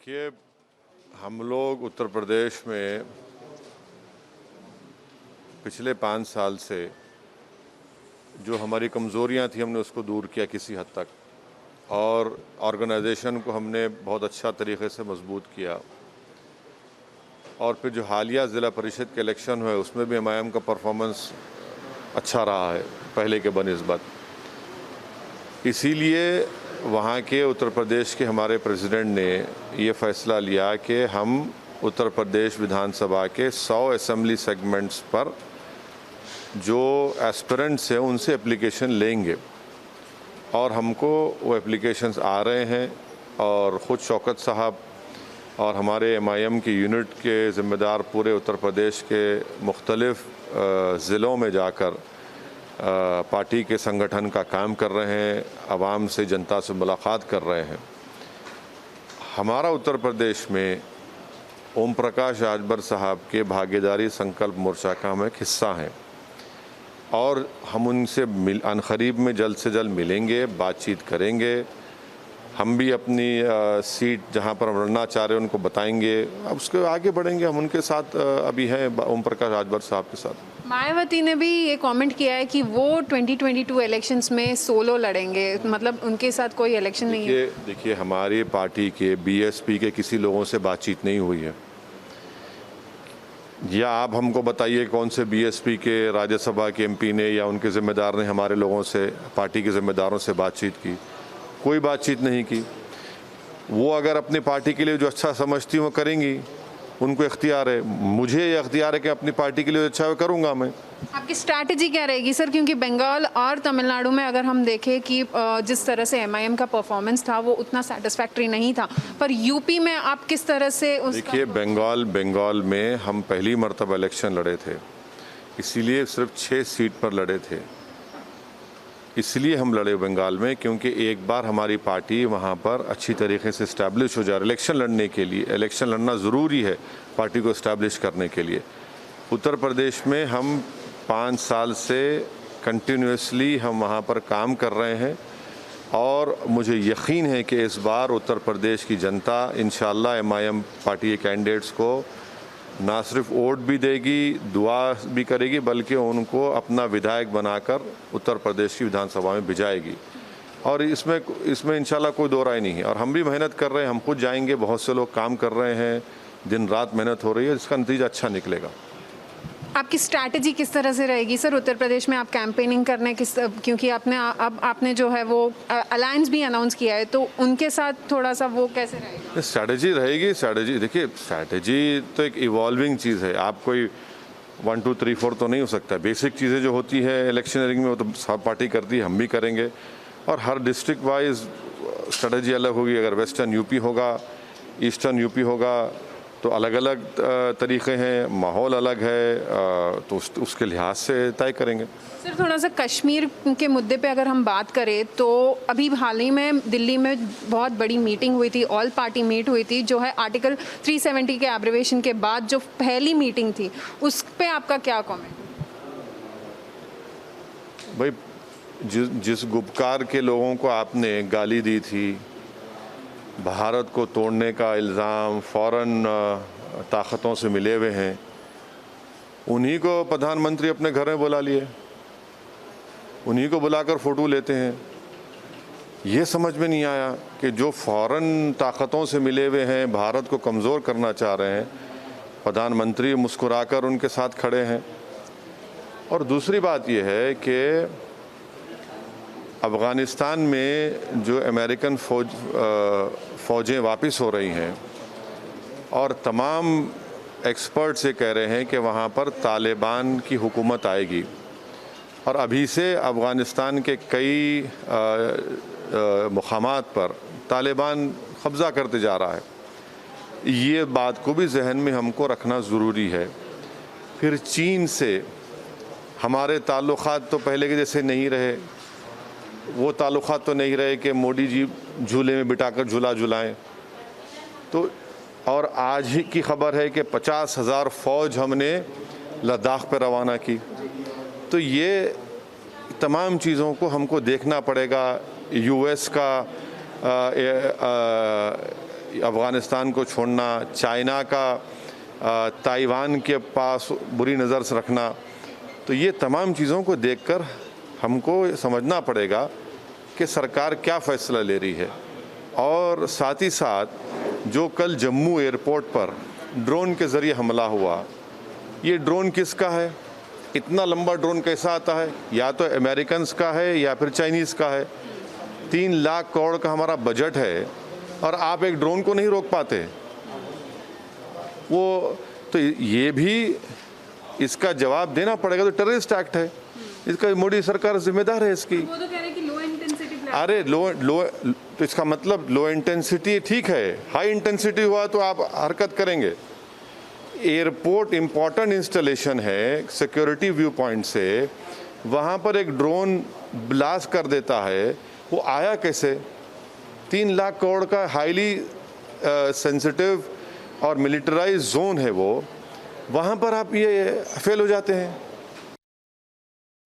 देखिए, हम लोग उत्तर प्रदेश में पिछले 5 साल से जो हमारी कमज़ोरियां थी हमने उसको दूर किया किसी हद तक, और ऑर्गेनाइजेशन को हमने बहुत अच्छा तरीके से मजबूत किया। और फिर जो हालिया ज़िला परिषद के इलेक्शन हुए उसमें भी एमआईएम का परफॉर्मेंस अच्छा रहा है पहले के बनिस्बत। इसीलिए वहाँ के उत्तर प्रदेश के हमारे प्रेसिडेंट ने ये फ़ैसला लिया कि हम उत्तर प्रदेश विधानसभा के 100 असेंबली सेगमेंट्स पर जो एस्पिरेंट्स हैं उनसे एप्लीकेशन लेंगे, और हमको वो एप्लीकेशंस आ रहे हैं। और ख़ुद शौकत साहब और हमारे एमआईएम की यूनिट के ज़िम्मेदार पूरे उत्तर प्रदेश के मुख्तलिफ़ ज़िलों में जाकर पार्टी के संगठन का काम कर रहे हैं, आवाम से, जनता से मुलाकात कर रहे हैं। हमारा उत्तर प्रदेश में ओम प्रकाश राजभर साहब के भागीदारी संकल्प मोर्चा का हम एक हिस्सा हैं, और हम उनसे अनकरीब में जल्द से जल्द मिलेंगे, बातचीत करेंगे। हम भी अपनी सीट जहां पर हम लड़ना चाह रहे हैं उनको बताएंगे, अब उसके आगे बढ़ेंगे। हम उनके साथ अभी हैं ओम प्रकाश राजभर साहब के साथ। मायावती ने भी ये कमेंट किया है कि वो 2022 इलेक्शंस में सोलो लड़ेंगे, मतलब उनके साथ कोई इलेक्शन नहीं है। देखिए, हमारी पार्टी के बीएसपी के किसी लोगों से बातचीत नहीं हुई है, या आप हमको बताइए कौन से बीएसपी के राज्यसभा के एमपी ने या उनके ज़िम्मेदार ने हमारे लोगों से, पार्टी के ज़िम्मेदारों से बातचीत की? कोई बातचीत नहीं की। वो अगर अपनी पार्टी के लिए जो अच्छा समझती वो करेंगी, उनको इख्तियार है। मुझे ये इख्तियार है कि अपनी पार्टी के लिए जो अच्छा करूँगा मैं। आपकी स्ट्रैटेजी क्या रहेगी सर? क्योंकि बंगाल और तमिलनाडु में अगर हम देखें कि जिस तरह से एमआईएम का परफॉर्मेंस था वो उतना सेटिस्फैक्ट्री नहीं था, पर यूपी में आप किस तरह से देखिए, बंगाल में हम पहली मरतबा इलेक्शन लड़े थे, इसीलिए सिर्फ 6 सीट पर लड़े थे। इसलिए हम लड़े बंगाल में क्योंकि एक बार हमारी पार्टी वहाँ पर अच्छी तरीके से इस्टेब्लिश हो जाए। इलेक्शन लड़ने के लिए इलेक्शन लड़ना ज़रूरी है पार्टी को इस्टेब्लिश करने के लिए। उत्तर प्रदेश में हम 5 साल से कंटिन्यूसली हम वहाँ पर काम कर रहे हैं, और मुझे यकीन है कि इस बार उत्तर प्रदेश की जनता इंशाअल्लाह एमआईएम पार्टी के कैंडिडेट्स को ना सिर्फ वोट भी देगी, दुआ भी करेगी, बल्कि उनको अपना विधायक बनाकर उत्तर प्रदेश की विधानसभा में भिजाएगी। और इसमें इंशाल्लाह कोई दो राय नहीं है। और हम भी मेहनत कर रहे हैं, हम खुद जाएंगे, बहुत से लोग काम कर रहे हैं, दिन रात मेहनत हो रही है, इसका नतीजा अच्छा निकलेगा। आपकी स्ट्रैटेजी किस तरह से रहेगी सर उत्तर प्रदेश में? आप कैंपेनिंग करने क्योंकि आपने जो है वो अलायंस भी अनाउंस किया है, तो उनके साथ थोड़ा सा वो कैसे रहेगा? स्ट्रैटेजी रहेगी। देखिए, स्ट्रैटेजी तो एक इवॉल्विंग चीज़ है। आप कोई 1 2 3 4 तो नहीं हो सकता। बेसिक चीज़ें जो होती है इलेक्शनरिंग में वो तो सब पार्टी करती है, हम भी करेंगे। और हर डिस्ट्रिक्ट वाइज स्ट्रैटेजी अलग होगी। अगर वेस्टर्न यूपी होगा, ईस्टर्न यूपी होगा, तो अलग अलग तरीक़े हैं, माहौल अलग है, तो उसके लिहाज से तय करेंगे। सर, थोड़ा सा कश्मीर के मुद्दे पे अगर हम बात करें तो अभी हाल ही में दिल्ली में बहुत बड़ी मीटिंग हुई थी, ऑल पार्टी मीट हुई थी, जो है आर्टिकल 370 के एब्रिवेशन के बाद जो पहली मीटिंग थी, उस पे आपका क्या कमेंट? भाई, जिस गुपकार के लोगों को आपने गाली दी थी, भारत को तोड़ने का इल्ज़ाम फॉरेन ताकतों से मिले हुए हैं, उन्हीं को प्रधानमंत्री अपने घर में बुला लिए, उन्हीं को बुलाकर फ़ोटो लेते हैं। ये समझ में नहीं आया कि जो फॉरेन ताकतों से मिले हुए हैं, भारत को कमज़ोर करना चाह रहे हैं, प्रधानमंत्री मुस्कुराकर उनके साथ खड़े हैं। और दूसरी बात यह है कि अफ़गानिस्तान में जो अमेरिकन फ़ौजें वापस हो रही हैं, और तमाम एक्सपर्ट्स ये कह रहे हैं कि वहाँ पर तालिबान की हुकूमत आएगी, और अभी से अफ़गानिस्तान के कई मुक़ामात पर तालिबान कब्ज़ा करते जा रहा है। ये बात को भी जहन में हमको रखना ज़रूरी है। फिर चीन से हमारे ताल्लुक़ात तो पहले के जैसे नहीं रहे। वो ताल्लुक़ात तो नहीं रहे कि मोदी जी झूले में बिठाकर झूला झुलाएं। तो और आज ही की खबर है कि 50,000 फ़ौज हमने लद्दाख पर रवाना की। तो ये तमाम चीज़ों को हमको देखना पड़ेगा। यूएस का अफ़गानिस्तान को छोड़ना, चाइना का ताइवान के पास बुरी नज़र से रखना, तो ये तमाम चीज़ों को देखकर हमको समझना पड़ेगा कि सरकार क्या फ़ैसला ले रही है। और साथ ही साथ जो कल जम्मू एयरपोर्ट पर ड्रोन के ज़रिए हमला हुआ, ये ड्रोन किसका है? इतना लंबा ड्रोन कैसा आता है? या तो अमेरिकन्स का है या फिर चाइनीज़ का है। 3 लाख करोड़ का हमारा बजट है और आप एक ड्रोन को नहीं रोक पाते। वो तो ये भी इसका जवाब देना पड़ेगा। तो टेररिस्ट एक्ट है, इसका मोदी सरकार जिम्मेदार है इसकी। वो तो कह रहे हैं कि लो इंटेंसिटी फ्लैग। अरे लो तो इसका मतलब लो इंटेंसिटी ठीक है, हाई इंटेंसिटी हुआ तो आप हरकत करेंगे। एयरपोर्ट इम्पॉर्टेंट इंस्टॉलेशन है सिक्योरिटी व्यू पॉइंट से, वहाँ पर एक ड्रोन ब्लास्ट कर देता है, वो आया कैसे? 3 लाख करोड़ का हाईली सेंसिटिव और मिलिटराइज जोन है वो, वहाँ पर आप ये फेल हो जाते हैं।